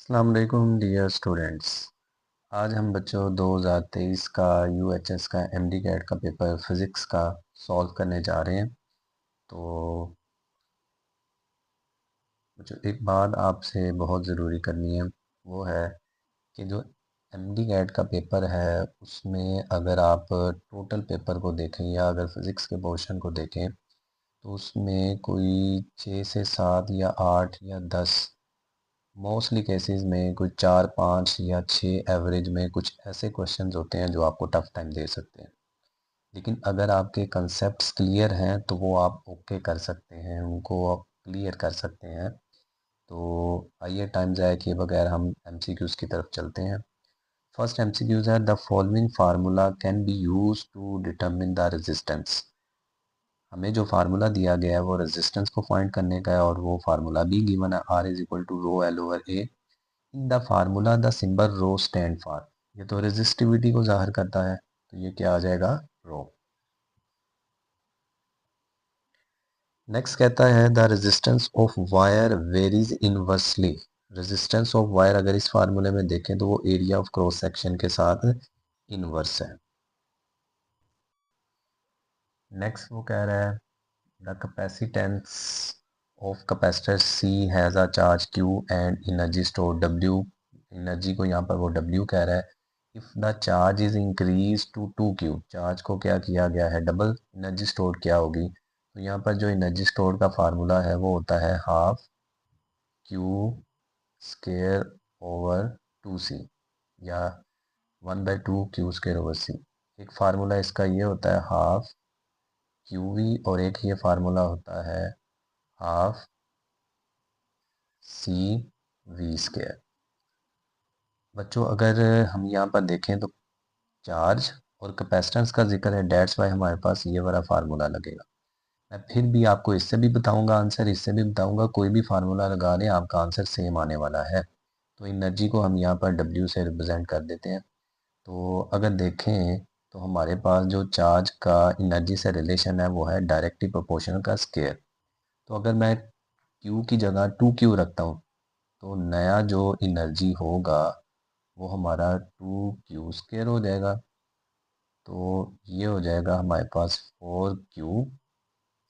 अस्सलाम वालेकुम dear students. आज हम बच्चों 2023 का यूएचएस का एमडी कैट का पेपर फिज़िक्स का सॉल्व करने जा रहे हैं। तो बच्चों एक बात आपसे बहुत ज़रूरी करनी है, वो है कि जो एमडी कैट का पेपर है उसमें अगर आप टोटल पेपर को देखें या अगर फिज़िक्स के पोर्शन को देखें तो उसमें कोई 6 से 7 या 8 या 10 मोस्टली केसेस में कोई 4 5 या 6 एवरेज में कुछ ऐसे क्वेश्चंस होते हैं जो आपको टफ टाइम दे सकते हैं। लेकिन अगर आपके कंसेप्ट्स क्लियर हैं तो वो आप ओके कर सकते हैं, उनको आप क्लियर कर सकते हैं। तो आइए टाइम ज़ाया किए बगैर हम एमसीक्यूज़ की तरफ चलते हैं। फर्स्ट एमसीक्यूज़ है the following formula can be use to determine the resistance. हमें जो फार्मूला दिया गया है वो रेजिस्टेंस को फाइंड करने का है और वो फार्मूला भी गिवन है R is equal to rho L over A. In the formula the symbol rho stand for. ये तो रेजिस्टिविटी को जाहिर करता है, तो ये क्या आ जाएगा, रो। नेक्स्ट कहता है the resistance of wire varies inversely. Resistance of wire अगर इस फार्मूले में देखें तो वो एरिया ऑफ क्रॉस सेक्शन के साथ इनवर्स है। नेक्स्ट वो कह रहा है the capacitance of capacitor C has a charge Q and energy store W। Energy को यहाँ पर वो W कह रहा है। If the charge is increase to 2Q, charge को क्या किया गया है, डबल, एनर्जी स्टोर क्या होगी। तो यहाँ पर जो एनर्जी स्टोर का फार्मूला है वो होता है half Q square over 2C या 1/2 Q स्केयर ओवर C। एक फार्मूला इसका ये होता है हाफ QV और एक ये फार्मूला होता है हाफ CV स्केयर। बच्चों अगर हम यहाँ पर देखें तो चार्ज और कैपेसिटेंस का जिक्र है, डेट्स वाई हमारे पास ये वाला फार्मूला लगेगा। मैं फिर भी आपको इससे भी बताऊंगा आंसर, इससे भी बताऊंगा, कोई भी फार्मूला लगा दें आपका आंसर सेम आने वाला है। तो एनर्जी को हम यहाँ पर W से रिप्रेजेंट कर देते हैं। तो अगर देखें तो हमारे पास जो चार्ज का एनर्जी से रिलेशन है वो है डायरेक्टली प्रोपोर्शनल का स्केयर। तो अगर मैं Q की जगह 2Q रखता हूँ तो नया जो एनर्जी होगा वो हमारा 2Q स्केयर हो जाएगा। तो ये हो जाएगा हमारे पास 4Q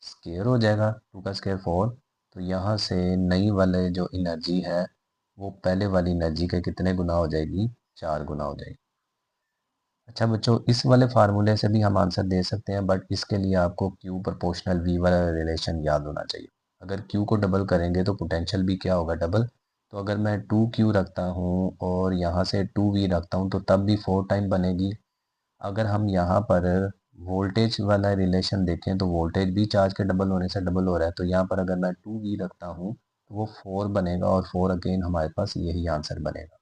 स्केयर हो जाएगा, 2 का स्केयर 4। तो यहाँ से नई वाले जो एनर्जी है वो पहले वाली एनर्जी के कितने गुना हो जाएगी, 4 गुना हो जाएगी। अच्छा बच्चों इस वाले फार्मूले से भी हम आंसर दे सकते हैं, बट इसके लिए आपको Q प्रोपोर्शनल V वाला रिलेशन याद होना चाहिए। अगर Q को डबल करेंगे तो पोटेंशियल भी क्या होगा, डबल। तो अगर मैं 2Q रखता हूँ और यहाँ से 2V रखता हूँ तो तब भी 4 टाइम बनेगी। अगर हम यहाँ पर वोल्टेज वाला रिलेशन देखें तो वोल्टेज भी चार्ज के डबल होने से डबल हो रहा है। तो यहाँ पर अगर मैं 2V रखता हूँ तो वो 4 बनेगा और 4 अगेन हमारे पास यही आंसर बनेगा।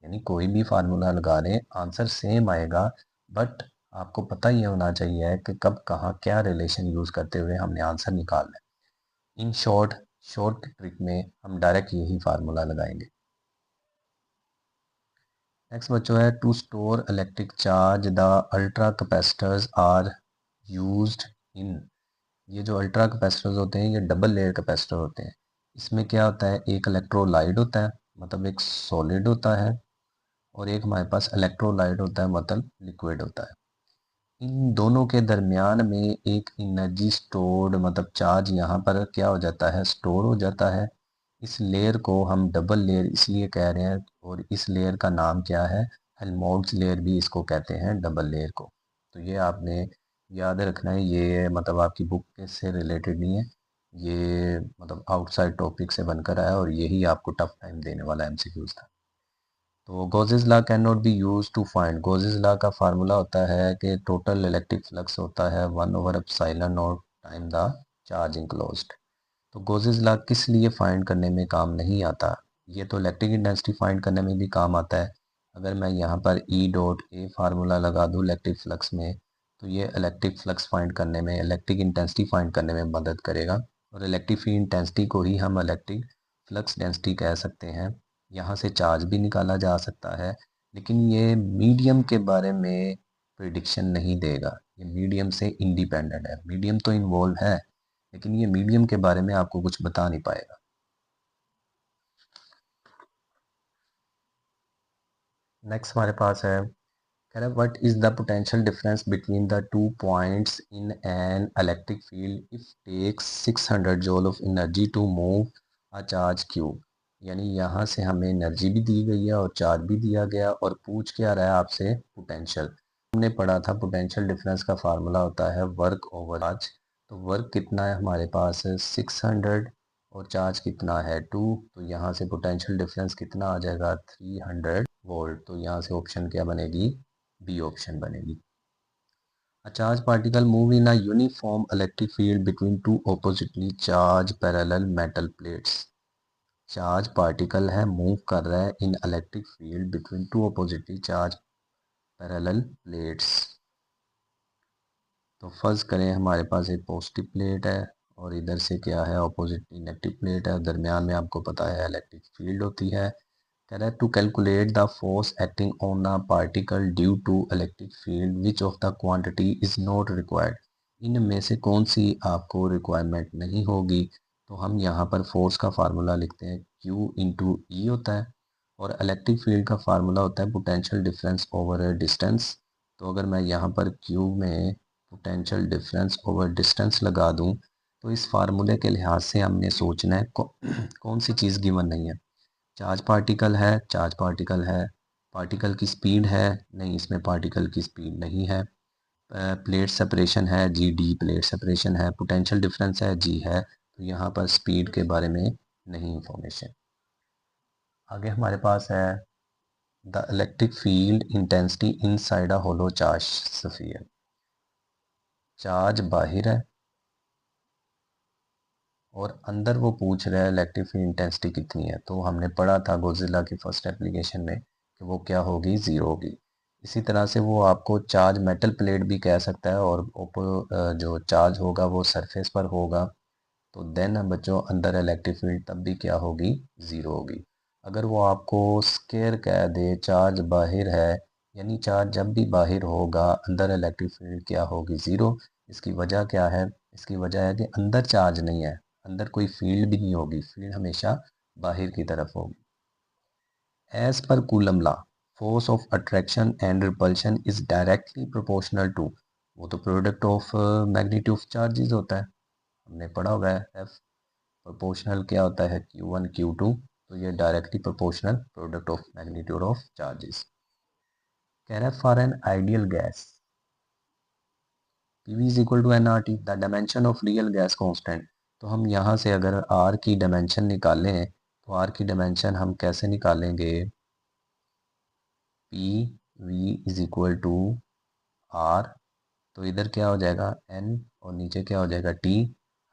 यानी कोई भी फार्मूला लगा दें आंसर सेम आएगा, बट आपको पता ही होना चाहिए कि कब कहाँ क्या रिलेशन यूज़ करते हुए हमने आंसर निकालना है। इन शॉर्ट शॉर्ट ट्रिक में हम डायरेक्ट यही फार्मूला लगाएंगे। नेक्स्ट बच्चों है to store electric charge the ultra capacitors are used in. ये जो अल्ट्रा कैपेसिटर्स होते हैं ये डबल लेयर कैपेसिटर होते हैं। इसमें क्या होता है, एक इलेक्ट्रोलाइट होता है मतलब एक सॉलिड होता है, और एक हमारे पास इलेक्ट्रोलाइट होता है मतलब लिक्विड होता है। इन दोनों के दरमियान में एक एनर्जी स्टोर्ड मतलब चार्ज यहाँ पर क्या हो जाता है, स्टोर हो जाता है। इस लेयर को हम डबल लेयर इसलिए कह रहे हैं और इस लेयर का नाम क्या है, हेल्महोल्ट्ज़ लेयर भी इसको कहते हैं, डबल लेयर को। तो ये आपने याद रखना है, ये मतलब आपकी बुक से रिलेटेड नहीं है, ये मतलब आउटसाइड टॉपिक से बनकर आया और यही आपको टफ टाइम देने वाला एमसीक्यूज था। तो Gauss's law can not be use to find. Gauss's law का फार्मूला होता है कि टोटल इलेक्ट्रिक फ्लक्स होता है 1/एप्सिलॉन naught time the charge enclosed. तो गोजेज लॉ किस लिए फाइंड करने में काम नहीं आता, ये तो इलेक्ट्रिक इंटेंसिटी फाइंड करने में भी काम आता है। अगर मैं यहाँ पर E डॉट ए फार्मूला लगा दूँ इलेक्ट्रिक फ्लक्स में तो ये इलेक्ट्रिक फ्लक्स फाइंड करने में, इलेक्ट्रिक इंटेंसिटी फाइंड करने में मदद करेगा। और इलेक्ट्रिक इंटेंसिटी को ही हम इलेक्ट्रिक फ्लक्स डेंसिटी कह सकते हैं। यहाँ से चार्ज भी निकाला जा सकता है, लेकिन ये मीडियम के बारे में प्रिडिक्शन नहीं देगा, ये मीडियम से इंडिपेंडेंट है। मीडियम तो इन्वॉल्व है लेकिन ये मीडियम के बारे में आपको कुछ बता नहीं पाएगा। नेक्स्ट हमारे पास है, कह रहा है what is the potential difference between the two points in an electric field if takes 600 joule of energy to move a charge Q. यानी यहाँ से हमें एनर्जी भी दी गई है और चार्ज भी दिया गया और पूछ क्या रहा है आपसे पोटेंशियल। हमने पढ़ा था पोटेंशियल डिफरेंस का फार्मूला होता है वर्क ओवर चार्ज। तो वर्क कितना है हमारे पास 600 और चार्ज कितना है 2। तो यहाँ से पोटेंशियल डिफरेंस कितना आ जाएगा 300 वोल्ट। तो यहाँ से ऑप्शन क्या बनेगी, बी ऑप्शन बनेगी। A charged particle move in a uniform electric field between two oppositely charged parallel metal plates। Charge particle है, मूव कर रहा है इन electric field between two oppositely charge parallel plates. तो फर्ज करें हमारे पास एक पॉजिटिव प्लेट है और इधर से क्या है ऑपोजिट नेगेटिव प्लेट है, दरमियान में आपको पता है इलेक्ट्रिक फील्ड होती है। कह रहा है to calculate the force acting on a particle due to electric field which of the quantity is not required. इनमें से कौन सी आपको रिक्वायरमेंट नहीं होगी। तो हम यहाँ पर फोर्स का फार्मूला लिखते हैं Q इंटू ई होता है और इलेक्ट्रिक फील्ड का फार्मूला होता है पोटेंशियल डिफरेंस ओवर डिस्टेंस। तो अगर मैं यहाँ पर Q में पोटेंशियल डिफरेंस ओवर डिस्टेंस लगा दूँ तो इस फार्मूले के लिहाज से हमने सोचना है कौन सी चीज़ गिवन नहीं है। चार्ज पार्टिकल है, चार्ज पार्टिकल है, पार्टिकल की स्पीड है, नहीं इसमें पार्टिकल की स्पीड नहीं है। प्लेट सेपरेशन है, जी डी प्लेट सेपरेशन है, पोटेंशियल डिफरेंस है, जी है। तो यहाँ पर स्पीड के बारे में नहीं इंफॉर्मेशन। आगे हमारे पास है the electric field intensity inside a hollow charge sphere. Charge बाहर है और अंदर वो पूछ रहा है इलेक्ट्रिक फील्ड इंटेंसिटी कितनी है। तो हमने पढ़ा था गोजिला की फर्स्ट एप्लीकेशन में कि वो क्या होगी, ज़ीरो होगी। इसी तरह से वो आपको चार्ज मेटल प्लेट भी कह सकता है और जो चार्ज होगा वो सरफेस पर होगा। तो देन बच्चों अंदर इलेक्ट्रिक फील्ड तब भी क्या होगी, ज़ीरो होगी। अगर वो आपको स्केयर कह दे चार्ज बाहर है, यानी चार्ज जब भी बाहर होगा अंदर इलेक्ट्रिक फील्ड क्या होगी, ज़ीरो। इसकी वजह क्या है, इसकी वजह है कि अंदर चार्ज नहीं है, अंदर कोई फील्ड भी नहीं होगी, फील्ड हमेशा बाहर की तरफ होगी। As per Coulomb law force of attraction and repulsion is directly proportional to, वो तो product of magnitude of charges होता है, हमने पढ़ा हुआ है। एफ प्रोपोर्शनल क्या होता है Q1 Q2। तो ये directly proportional product of magnitude of charges. कह रहा है for an ideal gas PV is equal to nRT the dimension of real gas constant. तो हम यहाँ से अगर R की डायमेंशन निकालें तो R की डायमेंशन हम कैसे निकालेंगे, PV is equal to R। तो इधर क्या हो जाएगा N और नीचे क्या हो जाएगा T।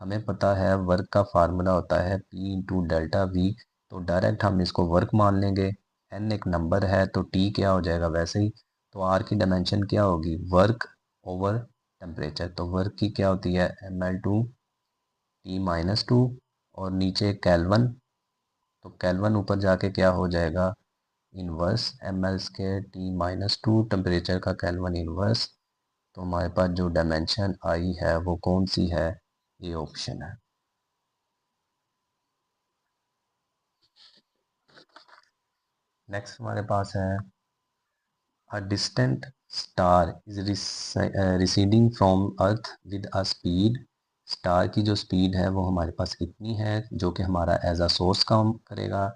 हमें पता है वर्क का फार्मूला होता है P इंटू डेल्टा V। तो डायरेक्ट हम इसको वर्क मान लेंगे, N एक नंबर है तो T क्या हो जाएगा वैसे ही। तो R की डायमेंशन क्या होगी, वर्क ओवर टेम्परेचर। तो वर्क की क्या होती है ml2 T-2 और नीचे केल्विन। तो केल्विन ऊपर जाके क्या हो जाएगा inverse ml square T-2 temperature का केल्विन इनवर्स। तो हमारे पास जो डायमेंशन आई है वो कौन सी है, ये ऑप्शन है। नेक्स्ट हमारे पास है a distant star is receding from earth with a speed. Star की जो स्पीड है वो हमारे पास कितनी है जो कि हमारा एज अ सोर्स काम करेगा।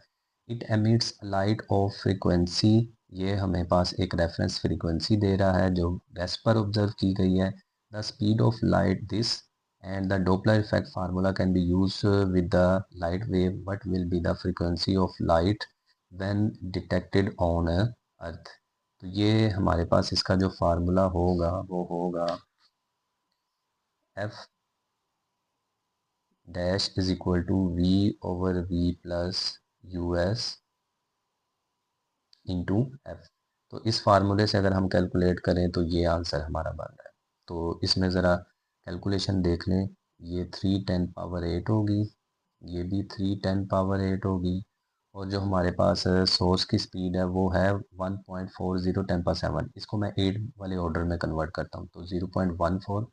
It emits light of frequency, ये हमें पास एक रेफरेंस फ्रीक्वेंसी दे रहा है जो वेस्ट पर ऑब्जर्व की गई है। The speed of light this and the Doppler effect formula can be used with the light wave. What will be the frequency of light when detected on earth। तो ये हमारे पास इसका जो फार्मूला होगा वो होगा F dash is equal to V over V plus US into F. तो इस फार्मूले से अगर हम कैलकुलेट करें तो ये आंसर हमारा बन रहा है। तो इसमें ज़रा कैलकुलेशन देख लें, ये 3 10 पावर 8 होगी, ये भी 3 10 पावर 8 होगी और जो हमारे पास सोर्स की स्पीड है वो है 1.40 10 पावर 7। इसको मैं 8 वाले ऑर्डर में कन्वर्ट करता हूँ तो 0.14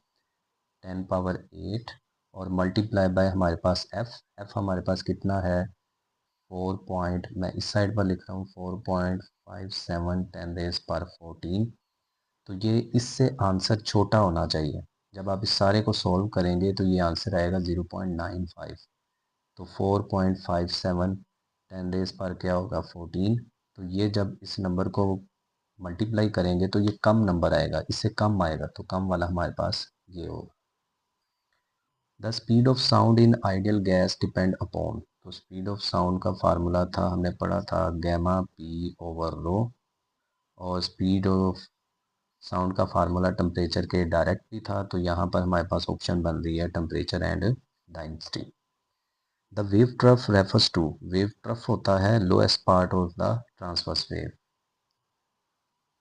10 पावर 8 और मल्टीप्लाई बाय हमारे पास एफ। एफ हमारे पास कितना है मैं इस साइड पर लिख रहा हूँ 4.57 10⁻14। तो ये इससे आंसर छोटा होना चाहिए। जब आप इस सारे को सॉल्व करेंगे तो ये आंसर आएगा 0.95। तो 4.57 10 पर क्या होगा 14। तो ये जब इस नंबर को मल्टीप्लाई करेंगे तो ये कम नंबर आएगा, इससे कम आएगा, तो कम वाला हमारे पास ये होगा। The speed of sound in ideal gas depend upon. तो स्पीड ऑफ साउंड का फार्मूला था, हमने पढ़ा था गैमा पी ओवर रो। और स्पीड ऑफ साउंड का फार्मूला टेम्परेचर के डायरेक्ट भी था, तो यहाँ पर हमारे पास ऑप्शन बन रही है temperature and density. The wave trough refers to. Wave trough होता है lowest part of the transverse wave.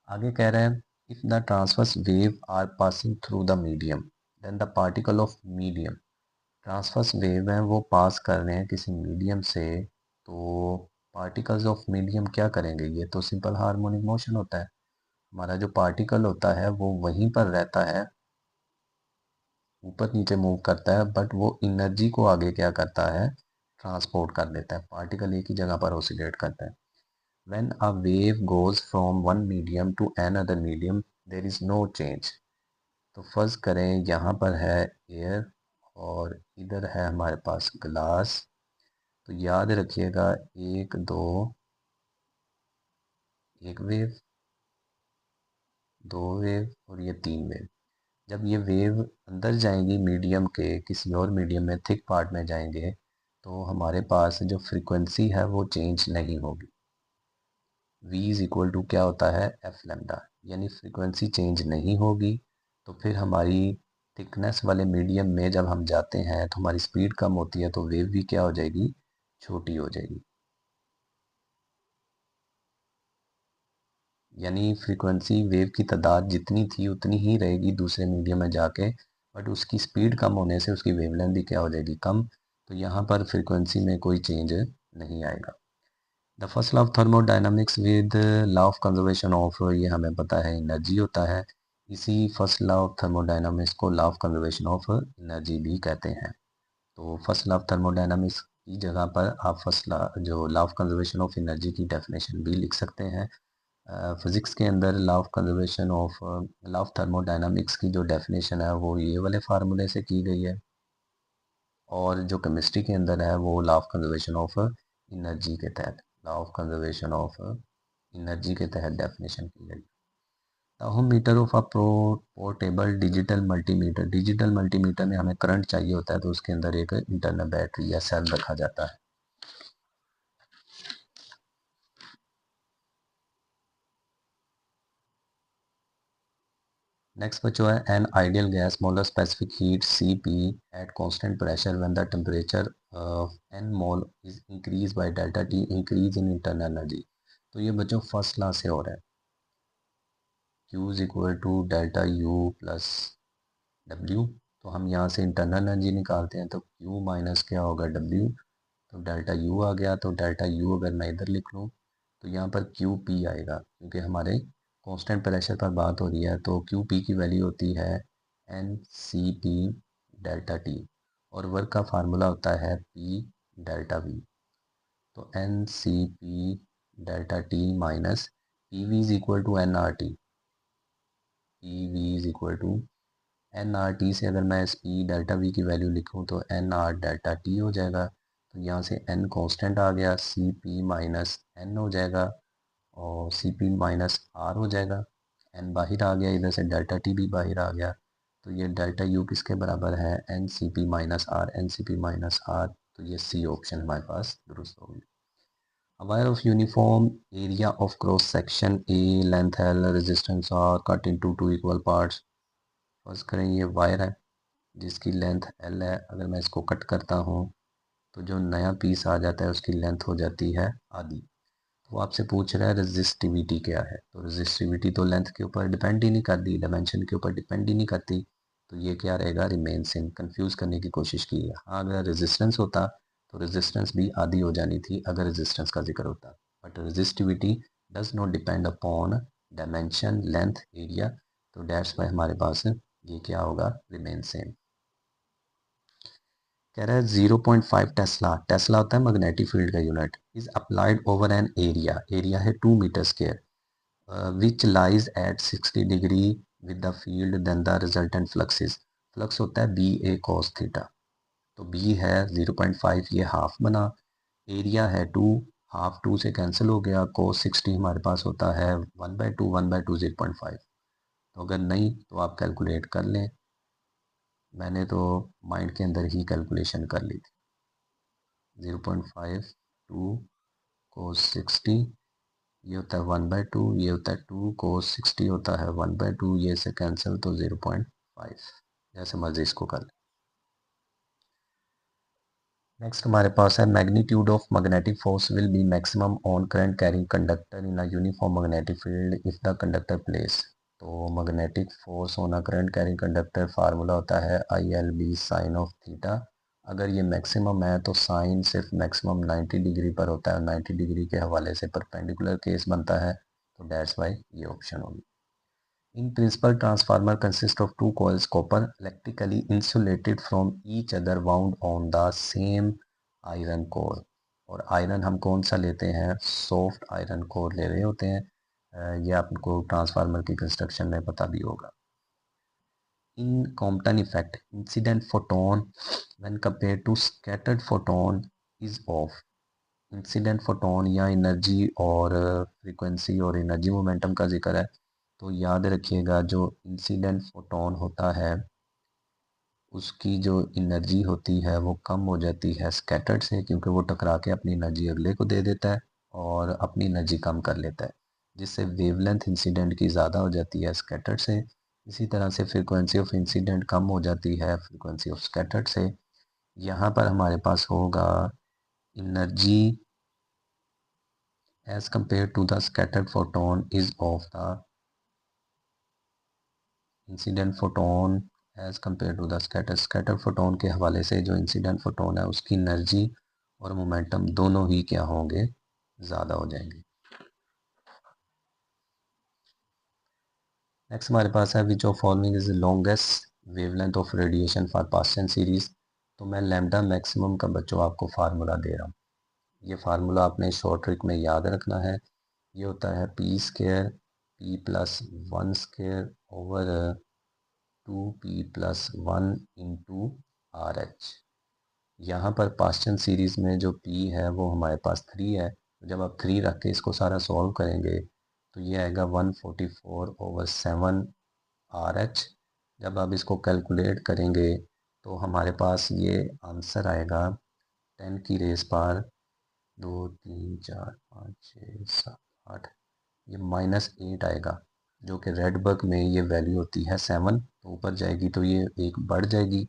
आगे कह रहे हैं if the transverse wave are passing through the medium then the particle of medium. Transverse wave है वो पास कर रहे हैं किसी मीडियम से, तो पार्टिकल्स ऑफ मीडियम क्या करेंगे, ये तो सिंपल हार्मोनिक मोशन होता है। हमारा जो पार्टिकल होता है वो वहीं पर रहता है, ऊपर नीचे मूव करता है, बट वो एनर्जी को आगे क्या करता है, ट्रांसपोर्ट कर देता है। पार्टिकल एक ही जगह पर ऑसिलेट करता है। When a wave goes from one medium to another medium there is no change. तो फर्ज करें यहाँ पर है एयर और इधर है हमारे पास ग्लास। तो याद रखिएगा एक वेव, दो वेव और ये तीन वेव। जब ये वेव अंदर जाएंगी मीडियम के, किसी और मीडियम में थिक पार्ट में जाएंगे, तो हमारे पास जो फ्रीक्वेंसी है वो चेंज नहीं होगी। v इज इक्वल टू क्या होता है एफ लेमडा, यानी फ्रीक्वेंसी चेंज नहीं होगी। तो फिर हमारी थिकनेस वाले मीडियम में जब हम जाते हैं तो हमारी स्पीड कम होती है, तो वेव भी क्या हो जाएगी, छोटी हो जाएगी। यानी फ्रीक्वेंसी वेव की तादाद जितनी थी उतनी ही रहेगी दूसरे मीडियम में जाके, बट उसकी स्पीड कम होने से उसकी वेवलेंथ भी क्या हो जाएगी, कम। तो यहाँ पर फ्रीक्वेंसी में कोई चेंज नहीं आएगा। The first law of thermodynamics with law of conservation of, ये हमें पता है एनर्जी होता है। इसी फर्स्ट लॉ ऑफ थर्मोडायनामिक्स को law of conservation of energy भी कहते हैं। तो फर्स्ट लॉ ऑफ थर्मोडायनामिक्स की जगह पर आप फर्स्ट लॉ जो law of conservation of energy की डेफिनेशन भी लिख सकते हैं। फिज़िक्स के अंदर law of conservation of law of thermodynamics की जो डेफिनेशन है वो ये वाले फार्मूले से की गई है, और जो केमिस्ट्री के अंदर है वो law of conservation of energy के तहत, law of conservation of energy के तहत डेफिनेशन की गई। Ohm meter of a portable digital multimeter. Digital multimeter में हमें करंट चाहिए होता है, तो उसके अंदर एक इंटरनल बैटरी या सेल रखा जाता है। नेक्स्ट बच्चों है N ideal gas molar specific heat Cp at constant pressure when the temperature of n mole is increase by delta T increase in internal energy. तो ये बच्चों फर्स्ट लॉ से हो रहा है, Q is equal to delta U plus W। तो हम यहाँ से इंटरनल एनर्जी निकालते हैं, तो Q माइनस क्या होगा W, तो डेल्टा U आ गया। तो डेल्टा U अगर मैं इधर लिख लूँ तो यहाँ पर QP आएगा, क्योंकि हमारे कांस्टेंट प्रेशर पर बात हो रही है। तो QP की वैल्यू होती है NCP डेल्टा T, और वर्क का फार्मूला होता है P डेल्टा V। तो NCP delta T minus PV is equal to NRT। PV is equal to NRT से अगर मैं इस P डेल्टा V की वैल्यू लिखूँ तो NR डेल्टा T हो जाएगा। तो यहाँ से N कांस्टेंट आ गया, CP माइनस N हो जाएगा और CP माइनस R हो जाएगा। N बाहर आ गया, इधर से डेल्टा T भी बाहर आ गया। तो ये डेल्टा U किसके बराबर है, NCP minus R, NCP minus R। तो ये C ऑप्शन हमारे पास दुरुस्त होगी। A wire of uniform area of cross section A, length L, resistance R cut into two equal parts। फर्ज करें ये वायर है जिसकी लेंथ L है, अगर मैं इसको कट करता हूँ तो जो नया पीस आ जाता है उसकी लेंथ हो जाती है आधी। तो आपसे पूछ रहा है रेजिस्टिविटी क्या है, तो रेजिस्टिविटी तो लेंथ के ऊपर डिपेंड ही नहीं करती, डायमेंशन के ऊपर डिपेंड ही नहीं करती। तो ये क्या रहेगा, रिमेन सेम। कंफ्यूज करने की कोशिश की है। हाँ, अगर रेजिस्टेंस होता तो रेजिस्टेंस भी आधी हो जानी थी अगर रेजिस्टेंस का जिक्र होता, but resistivity does not depend upon dimension, length, area. तो डैट्स वाई हमारे पास ये क्या होगा, रिमेन सेम। कह रहा है 0.5 टेस्ला, टेस्ला होता है मैग्नेटिक फील्ड का unit, is applied over an area, area है 2 meter square, which lies at 60 degree with the field, then the resultant flux is, flux होता है बी ए कॉस थीटा, तो बी है 0.5, ये half बना, एरिया है 2, half 2 से कैंसिल हो गया, कोस 60 हमारे पास होता है 1/2, 1/2 0.5, तो अगर नहीं तो आप कैलकुलेट कर लें, मैंने तो माइंड के अंदर ही कैलकुलेशन कर ली थी। 0.5 2 कोस 60, ये होता है 1/2, ये होता है 2 कोस 60 होता है 1/2, ये से कैंसिल तो 0.5, जैसे मर्जी इसको कर लें। नेक्स्ट हमारे पास है magnitude of magnetic force will be maximum on current carrying conductor in a uniform magnetic field if the conductor place, तो magnetic force on a current carrying conductor formula होता है ILB साइन ऑफ थीटा, अगर ये maximum है तो sign सिर्फ maximum 90 degree पर होता है, 90 डिग्री के हवाले से परपेंडिकुलर केस बनता है, तो दैट्स वाई ये ऑप्शन होगी। In principle, transformer consists of two coils copper electrically insulated from each other wound on the same iron core। और आयरन हम कौन सा लेते हैं, सॉफ्ट आयरन कोर ले रहे होते हैं, ये आपको ट्रांसफार्मर की कंस्ट्रक्शन में पता भी होगा। In Compton effect incident photon when compare to scattered photon is of, incident photon या एनर्जी और फ्रीक्वेंसी और एनर्जी मोमेंटम का जिक्र है, तो याद रखिएगा जो इंसिडेंट फोटोन होता है उसकी जो एनर्जी होती है वो कम हो जाती है स्कैटर्ड से, क्योंकि वो टकरा के अपनी एनर्जी अगले को दे देता है और अपनी एनर्जी कम कर लेता है, जिससे वेवलेंथ इंसिडेंट की ज़्यादा हो जाती है स्कैटर्ड से। इसी तरह से फ्रीक्वेंसी ऑफ इंसिडेंट कम हो जाती है फ्रीक्वेंसी ऑफ स्कैटर्ड से। यहाँ पर हमारे पास होगा energy as compared to the scattered photon is of the incident photon as compared to the scattered photon के हवाले से जो इंसिडेंट फोटोन है उसकी एनर्जी और मोमेंटम दोनों ही क्या होंगे, ज़्यादा हो जाएंगे। नेक्स्ट हमारे पास है which of following is longest wavelength of radiation for Paschen series, तो मैं लैम्डा मैक्सिमम का बच्चों आपको फार्मूला दे रहा हूँ, ये फार्मूला आपने शॉर्ट ट्रिक में याद रखना है, ये होता है P square P plus 1 square over 2p plus 1 into R H. यहाँ पर पास्टन सीरीज में जो p है वो हमारे पास 3 है, तो जब आप 3 रख के इसको सारा सॉल्व करेंगे तो ये आएगा 144/7 आर एच। जब आप इसको कैलकुलेट करेंगे तो हमारे पास ये आंसर आएगा 10 की रेस पार 2 3 4 5 6 7 8, ये -8 आएगा, जो कि रेड बग में ये वैल्यू होती है 7, तो ऊपर जाएगी तो ये एक बढ़ जाएगी,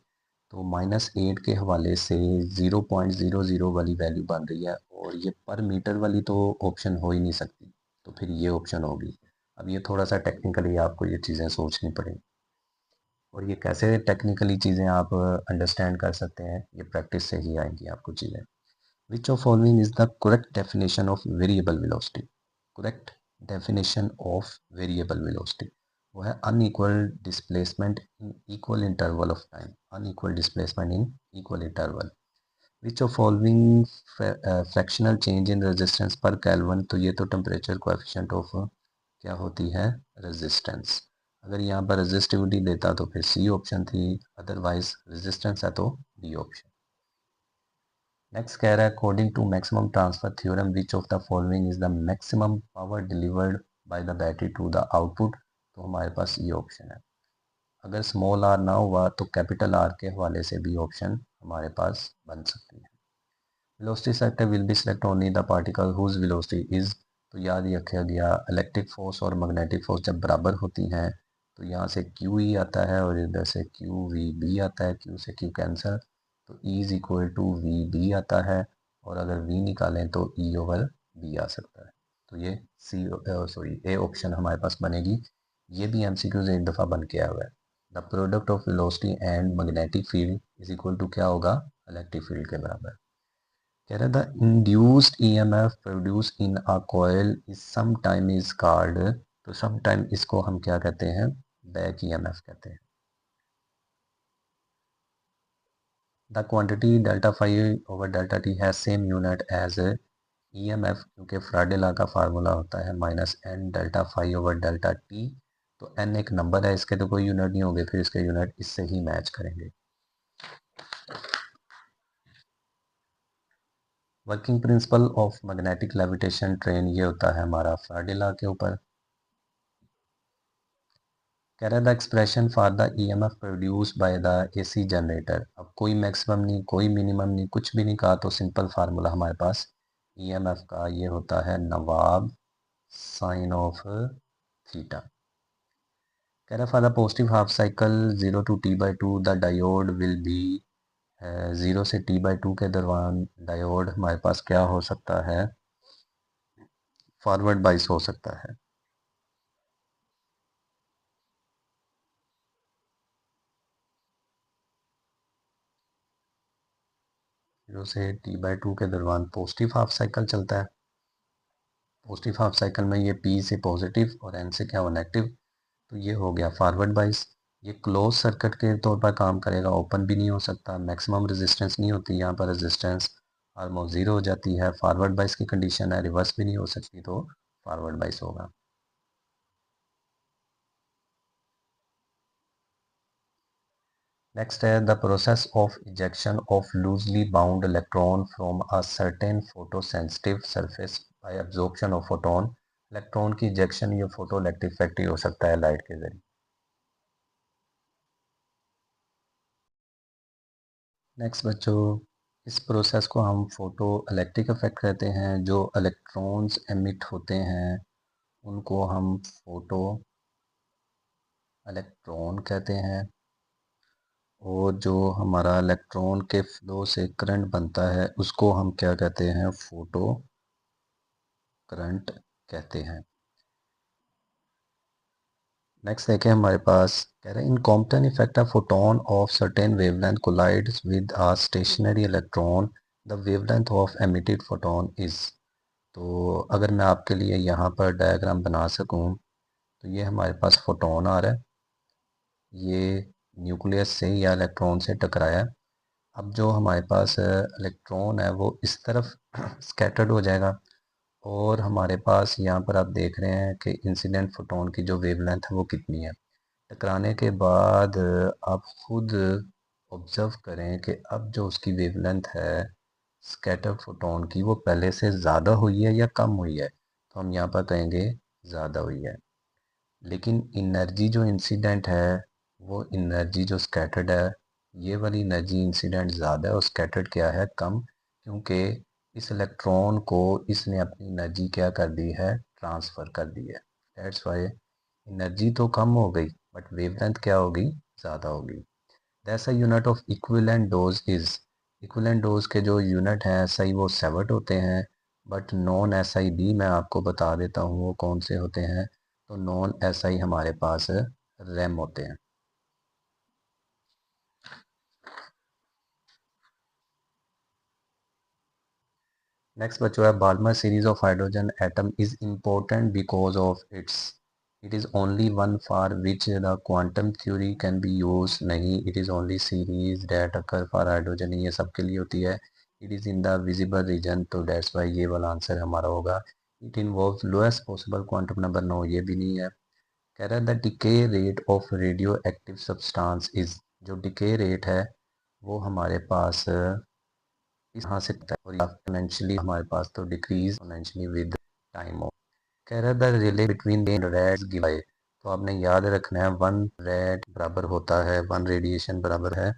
तो -8 के हवाले से 0.00 वाली वैल्यू बन रही है, और ये पर मीटर वाली तो ऑप्शन हो ही नहीं सकती, तो फिर ये ऑप्शन होगी। अब ये थोड़ा सा टेक्निकली आपको ये चीज़ें सोचनी पड़ेंगी, और ये कैसे टेक्निकली चीज़ें आप अंडरस्टैंड कर सकते हैं, ये प्रैक्टिस से ही आएंगी आपको चीज़ें। विच of following is the correct definition of variable velocity, correct definition of variable velocity वो है unequal displacement in equal interval of time, unequal displacement in equal interval. Which of following fractional change in resistance पर kelvin, तो ये तो temperature coefficient of क्या होती है, resistance. अगर यहाँ पर रेजिस्टिविटी देता तो फिर सी ऑप्शन थी, अदरवाइज रेजिस्टेंस है तो डी ऑप्शन। नेक्स्ट कह रहा है according to maximum transfer theorem which of the following is the maximum power delivered by the battery to the output, तो हमारे पास ये ऑप्शन है। अगर स्मॉल आर ना हुआ तो कैपिटल आर के हवाले से भी ऑप्शन हमारे पास बन सकती है। Velocity selector will be select only the particle whose velocity is, तो याद रखा गया इलेक्ट्रिक फोर्स और मैग्नेटिक फोर्स जब बराबर होती हैं तो यहाँ से क्यू ई आता है और इधर से क्यू वी बी आता है, क्यू से क्यू कैंसर, तो E is equal to V B आता है, और अगर वी निकालें तो ई ओवर बी आ सकता है, तो ये सी सॉरी ए ऑप्शन हमारे पास बनेगी। ये भी एमसीक्यूज एक दफ़ा बन के आया हुआ है। The product of velocity and magnetic field is equal to क्या होगा, इलेक्ट्रिक फील्ड के बराबर। कह रहा था induced EMF produce in a coil is some time is called, तो सम टाइम इसको हम क्या कहते हैं, बैक ईएमएफ कहते हैं। The quantity delta phi over delta T has same unit as EMF क्योंकि फ्राडे लॉ का फार्मूला होता है -n delta phi over delta T, तो n एक नंबर है, इसके तो कोई यूनिट नहीं होंगे, फिर इसके यूनिट इससे ही मैच करेंगे। Working principle of magnetic levitation train ये होता है हमारा फ्राडे लॉ के ऊपर। कह रहा है the expression for the EMF produce by the AC generator. अब कोई मैक्सिमम नहीं, कोई मिनिमम नहीं, कुछ भी नहीं कहा, तो सिंपल फार्मूला हमारे पास EMF का ये होता है नवाब साइन ऑफ थीटा। कह रहा है for the positive half cycle 0 to T/2 the diode will be, 0 से T/2 के दौरान डायोड हमारे पास क्या हो सकता है, फॉरवर्ड बाइस हो सकता है। 0 से T/2 के दौरान पॉजिटिव हाफ साइकिल चलता है। पॉजिटिव हाफ साइकिल में ये P से पॉजिटिव और N से क्या हो, नेगेटिव, तो ये हो गया फॉरवर्ड बाइस। ये क्लोज सर्किट के तौर पर काम करेगा, ओपन भी नहीं हो सकता, मैक्सिमम रेजिस्टेंस नहीं होती, यहाँ पर रेजिस्टेंस ऑलमोस्ट ज़ीरो हो जाती है, फॉरवर्ड बाइस की कंडीशन है, रिवर्स भी नहीं हो सकती, तो फॉरवर्ड बाइस होगा। नेक्स्ट है the process of ejection of loosely bound electron from a certain photosensitive surface by absorption of photon. Electron की इजेक्शन ये फोटो इलेक्ट्रिक इफेक्ट ही हो सकता है लाइट के जरिए। नेक्स्ट बच्चों, इस प्रोसेस को हम फोटो इलेक्ट्रिक इफेक्ट कहते हैं। जो इलेक्ट्रॉन्स एमिट होते हैं उनको हम फोटो इलेक्ट्रॉन कहते हैं, और जो हमारा इलेक्ट्रॉन के फ्लो से करंट बनता है उसको हम क्या कहते हैं, फोटो करंट कहते हैं। नेक्स्ट देखें हमारे पास, कह रहे हैं in Compton effect, a photon of certain wavelength collides with a stationary electron, the wavelength of emitted photon is. तो अगर मैं आपके लिए यहाँ पर डायग्राम बना सकूँ, तो ये हमारे पास फोटोन आ रहा है, ये न्यूक्लियस से या इलेक्ट्रॉन से टकराया है। अब जो हमारे पास इलेक्ट्रॉन है वो इस तरफ स्कैटर्ड हो जाएगा, और हमारे पास यहाँ पर आप देख रहे हैं कि इंसिडेंट फोटोन की जो वेवलेंथ है वो कितनी है। टकराने के बाद आप खुद ऑब्जर्व करें कि अब जो उसकी वेवलेंथ है स्कैटर फोटोन की, वो पहले से ज़्यादा हुई है या कम हुई है, तो हम यहाँ पर कहेंगे ज़्यादा हुई है। लेकिन एनर्जी जो इंसिडेंट है, वो एनर्जी जो स्कैटर्ड है, ये वाली एनर्जी इंसिडेंट ज़्यादा है और स्कैटर्ड क्या है, कम, क्योंकि इस इलेक्ट्रॉन को इसने अपनी एनर्जी क्या कर दी है, ट्रांसफ़र कर दी है। दैट्स वाई एनर्जी तो कम हो गई बट वेवलेंथ क्या होगी, ज़्यादा होगी। That's a unit of equivalent dose is. Equivalent dose के जो यूनिट हैं सही वो सेवट होते हैं, बट नॉन एसआई भी मैं आपको बता देता हूँ वो कौन से होते हैं। तो नॉन एसआई हमारे पास रैम होते हैं। नेक्स्ट बच्चों है Balmer series of hydrogen atom is important because of it is only one for which the quantum theory can be use. नहीं, it is only series that occur for hydrogen, ये सबके लिए होती है। It is in the visible region, तो that's why ये वाला answer हमारा होगा। It involve lowest possible quantum number, no ये भी नहीं है। कह रहा है the decay rate of radio active substance is. जो डिके रेट है वो हमारे पास यहाँ से और एक्सपोनेंशियली हमारे पास तो डिक्रीज एक्सपोनेंशियली विद टाइम हो। कह रहा है the relay between the reds give by. तो आपने याद रखना है वन रेड बराबर होता है, वन रेडिएशन बराबर है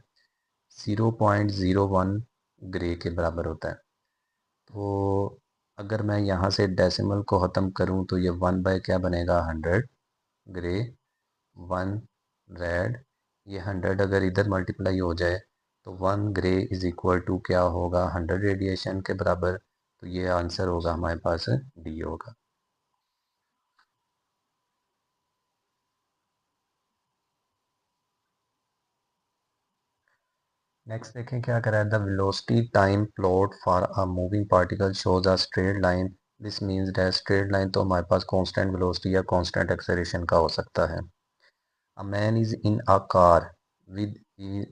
0.01 ग्रे के बराबर होता है। तो अगर मैं यहाँ से डेसिमल को ख़त्म करूँ तो ये 1 बाय क्या बनेगा, 100 ग्रे, 1 रेड, ये 100 अगर इधर मल्टीप्लाई हो जाए तो 1 ग्रे इज इक्वल टू क्या होगा, 100 रेडिएशन के बराबर। तो ये आंसर होगा हमारे पास डी होगा। नेक्स्ट देखें क्या करा है the velocity time plot for a moving particle shows a straight line. This means that straight line तो हमारे पास कांस्टेंट वेलोसिटी या कांस्टेंट एक्सेलरेशन का हो सकता है। A man is in a car with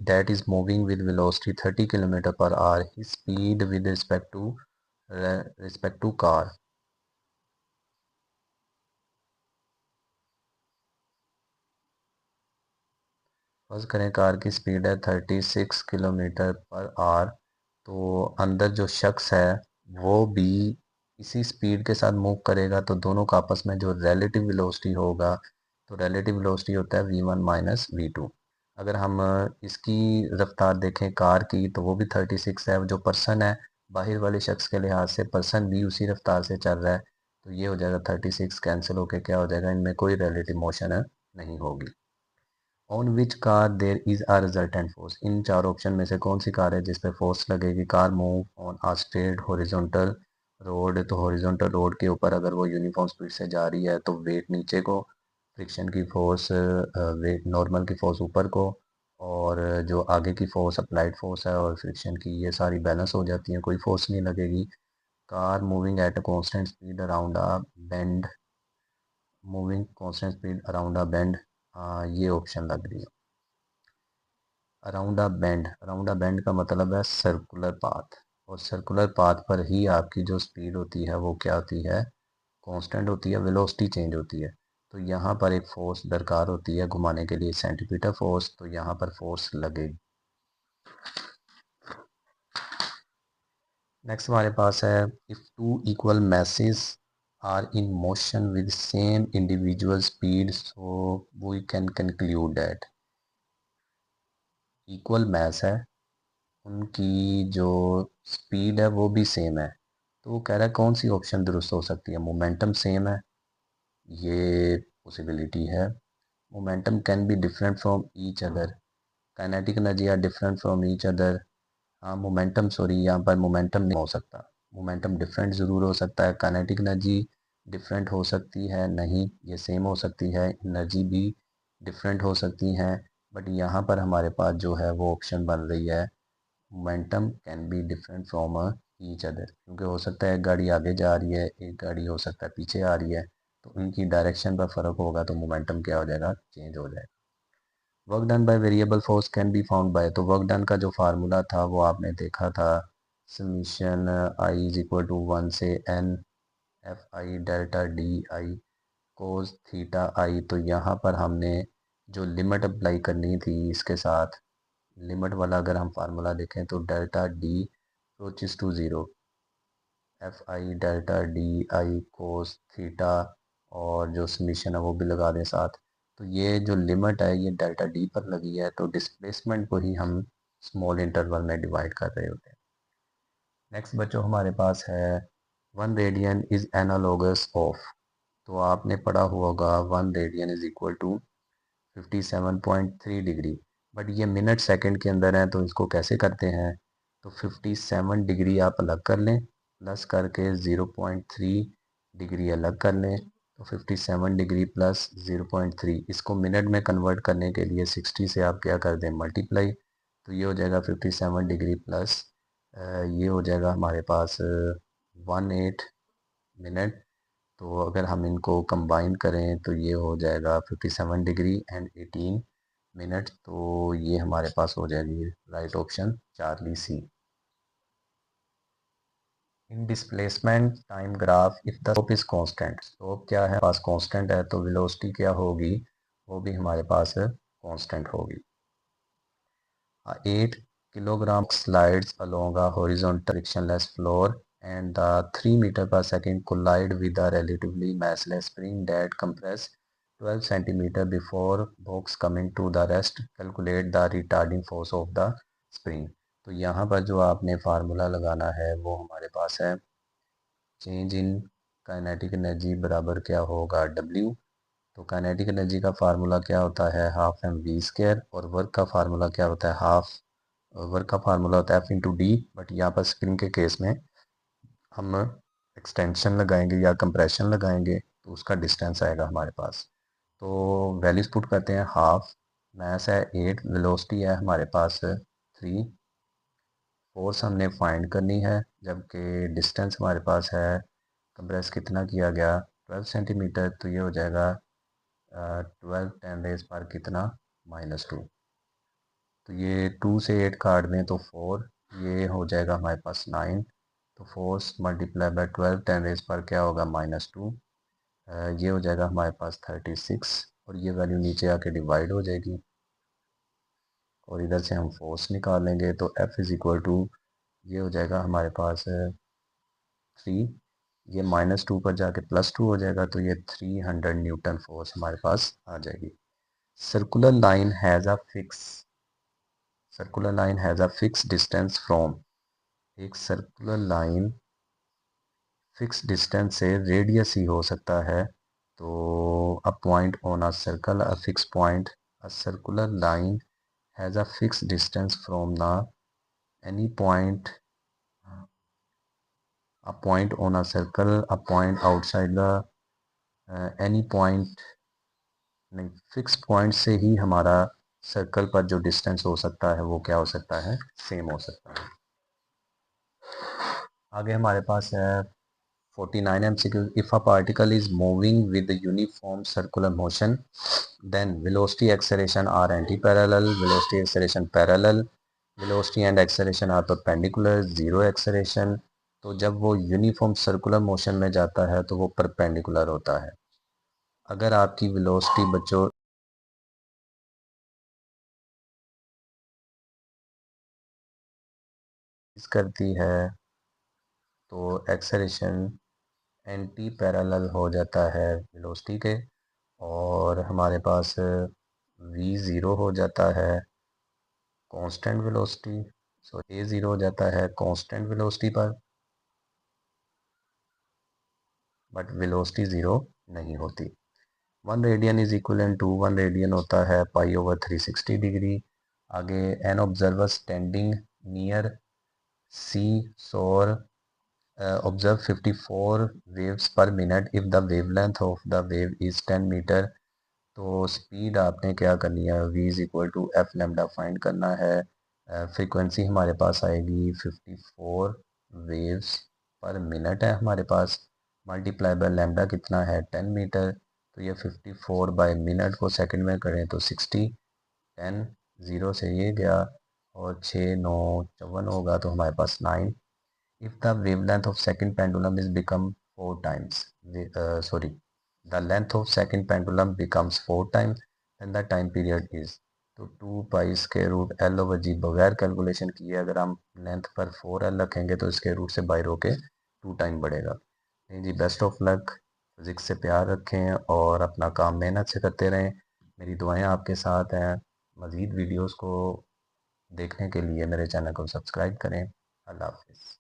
that is moving with velocity 30 km per hour. His speed with respect to respect to car. फर्ज करें car की स्पीड है 36 किलोमीटर पर आवर, तो अंदर जो शख्स है वो भी इसी स्पीड के साथ मूव करेगा, तो दोनों का आपस में जो रिलेटिव वेलोसिटी होगा, तो रिलेटिव वेलोसिटी होता है v1 माइनस v2। अगर हम इसकी रफ्तार देखें कार की, तो वो भी 36 है। जो पर्सन है बाहर वाले शख्स के लिहाज से पर्सन भी उसी रफ्तार से चल रहा है, तो ये हो जाएगा 36 कैंसिल होके क्या हो जाएगा, इनमें कोई रिलेटिव मोशन नहीं होगी। On which car there is a resultant force, इन चार ऑप्शन में से कौन सी कार है जिस पे फोर्स लगेगी। Car move on uh straight horizontal road, तो हॉरिजॉन्टल रोड के ऊपर अगर वो यूनिफॉर्म स्पीड से जा रही है तो वेट नीचे को, फ्रिक्शन की फोर्स, वेट नॉर्मल की फोर्स ऊपर को, और जो आगे की फोर्स अप्लाइड फोर्स है और फ्रिक्शन की, ये सारी बैलेंस हो जाती हैं, कोई फोर्स नहीं लगेगी। Car moving at a constant speed around a bend, moving constant speed around a bend, ये ऑप्शन लग रही है। अराउंड अ बेंड, अराउंड अ बेंड का मतलब है सर्कुलर पाथ, और सर्कुलर पाथ पर ही आपकी जो स्पीड होती है वो क्या होती है, कांस्टेंट होती है, वेलोसिटी चेंज होती है। तो यहाँ पर एक फोर्स दरकार होती है घुमाने के लिए, सेंटीमीटर फोर्स, तो यहाँ पर फोर्स लगेगी। नेक्स्ट हमारे पास है, if two equal masses are in motion with same individual speed, so we can conclude that. Equal mass है, उनकी जो स्पीड है वो भी सेम है, तो वो कह रहा है कौन सी ऑप्शन दुरुस्त हो सकती है। मोमेंटम सेम है, ये पॉसिबिलिटी है। Momentum can be different from each other, kinetic energy are different from each other. हाँ मोमेंटम, सॉरी यहाँ पर मोमेंटम नहीं हो सकता, मोमेंटम डिफरेंट ज़रूर हो सकता है। काइनेटिक एनर्जी डिफरेंट हो सकती है नहीं, ये सेम हो सकती है। एनर्जी भी डिफरेंट हो सकती हैं, बट यहाँ पर हमारे पास जो है वो ऑप्शन बन रही है momentum can be different from each other, क्योंकि हो सकता है एक गाड़ी आगे जा रही है, एक गाड़ी हो सकता है पीछे आ रही है, तो उनकी डायरेक्शन पर फ़र्क होगा, तो मोमेंटम क्या हो जाएगा, चेंज हो जाएगा। Work done by variable force can be found by, तो वर्क डन का जो फार्मूला था वो आपने देखा था, summation I is equal to 1 से n F I delta D I cos theta I. तो यहाँ पर हमने जो लिमिट अप्लाई करनी थी इसके साथ, लिमिट वाला अगर हम फार्मूला देखें तो delta D approaches to zero, F I delta D I cos theta, और जो समीशन है वो भी लगा दें साथ। तो ये जो लिमिट है ये डेल्टा डी पर लगी है, तो डिस्प्लेसमेंट को ही हम स्मॉल इंटरवल में डिवाइड कर रहे होते हैं। नेक्स्ट बच्चों हमारे पास है 1 रेडियन इज एनालोगस ऑफ, तो आपने पढ़ा हुआ होगा 1 radian is equal to 57.3 degree, but ये मिनट सेकंड के अंदर है, तो इसको कैसे करते हैं, तो 57 डिग्री आप अलग कर लें, प्लस करके 0.3 डिग्री अलग कर लें, तो 57 डिग्री प्लस 0.3, इसको मिनट में कन्वर्ट करने के लिए 60 से आप क्या कर दें, मल्टीप्लाई, तो ये हो जाएगा 57 डिग्री प्लस ये हो जाएगा हमारे पास 18 मिनट। तो अगर हम इनको कंबाइन करें तो ये हो जाएगा 57 डिग्री एंड 18 मिनट, तो ये हमारे पास हो जाएगी right option Charlie C. In displacement time graph if the slope is constant, slope क्या है पास कांस्टेंट है, तो वेलोसिटी क्या होगी, वो भी हमारे पास कांस्टेंट होगी। 8 kilogram slides along a horizontal frictionless floor and the 3 meter per second collide with a relatively massless spring that compress 12 centimeter before box coming to the rest. Calculate the retarding force of the spring. तो यहाँ पर जो आपने formula लगाना है वो हमारे पास है, चेंज इन काइनेटिक एनर्जी बराबर क्या होगा W, तो काइनेटिक एनर्जी का फार्मूला क्या होता है हाफ एम वी स्क्वायर, और वर्क का फार्मूला क्या होता है हाफ, वर्क का फार्मूला होता है एफ इंटू डी, बट यहाँ पर स्प्रिंग के केस में हम एक्सटेंशन लगाएंगे या कंप्रेशन लगाएंगे, तो उसका डिस्टेंस आएगा हमारे पास। तो वैल्यूज पुट करते हैं, हाफ, मास है 8, वेलोसिटी है हमारे पास 3, फोर्स हमने फाइंड करनी है, जबकि डिस्टेंस हमारे पास है, कंप्रेस कितना किया गया 12 सेंटीमीटर, तो ये हो जाएगा 12 10 रेज पर कितना -2, तो ये 2 से 8 काट दें तो 4, ये हो जाएगा हमारे पास 9, तो फोर्स मल्टीप्लाई बाय 12 10 रेज पर क्या होगा -2, ये हो जाएगा हमारे पास 36 और ये वैल्यू नीचे आके डिवाइड हो जाएगी और इधर से हम फोर्स निकालेंगे तो F इज़ इक्वल टू ये हो जाएगा हमारे पास 3, ये -2 पर जाके +2 हो जाएगा तो ये 300 न्यूटन फोर्स हमारे पास आ जाएगी। Circular line has a fix distance from, एक सर्कुलर लाइन फिक्स डिस्टेंस से रेडियस ही हो सकता है, तो a point on a circle a fix point, a circular line has a fix distance from the any point, a point on a circle, a point outside the any point, नहीं, fix point से ही हमारा circle पर जो distance हो सकता है वो क्या हो सकता है, सेम हो सकता है। आगे हमारे पास है 49 MCQ। If a particle is moving with uniform circular motion then velocity acceleration are anti parallel, velocity acceleration parallel, velocity and acceleration are perpendicular, zero acceleration. तो जब वो यूनिफॉर्म सर्कुलर मोशन में जाता है तो वो परपेंडिकुलर होता है। अगर आपकी वेलोसिटी बच्चों करती है तो एक्सेलरेशन एंटी पैरेलल हो जाता है वेलोसिटी के और हमारे पास v ज़ीरो हो जाता है constant velocity, so a zero हो जाता है कांस्टेंट वेलोसिटी पर, बट वेलोसिटी ज़ीरो नहीं होती। 1 radian is equal to 1 radian होता है π/360 डिग्री। आगे an observer standing near sea shore observe 54 waves per minute if the wavelength of the wave is 10 meter. तो स्पीड आपने क्या करनी है, v is equal to F lambda find करना है। फ्रीक्वेंसी हमारे पास आएगी 54 वेव्स पर मिनट है हमारे पास, मल्टीप्लाई बाय लेमडा कितना है 10 मीटर, तो ये 54 बाय मिनट को सेकंड में करें तो 60, 10 ज़ीरो से ये गया और 6 9 54 होगा तो हमारे पास 9। If the wavelength of second pendulum is become 4 times, the length of second pendulum becomes 4 times, then the time period is, तो 2 pi square root L over G बगैर कैलकुलेशन किए अगर हम लेंथ पर 4L रखेंगे तो इसके रूट से बाहर होके 2 टाइम बढ़ेगा। नहीं जी, बेस्ट ऑफ लक, फिज़िक्स से प्यार रखें और अपना काम मेहनत से करते रहें। मेरी दुआएं आपके साथ हैं। मज़ीद वीडियोस को देखने के लिए मेरे चैनल को सब्सक्राइब करें। अल्लाह हाफ़िज़।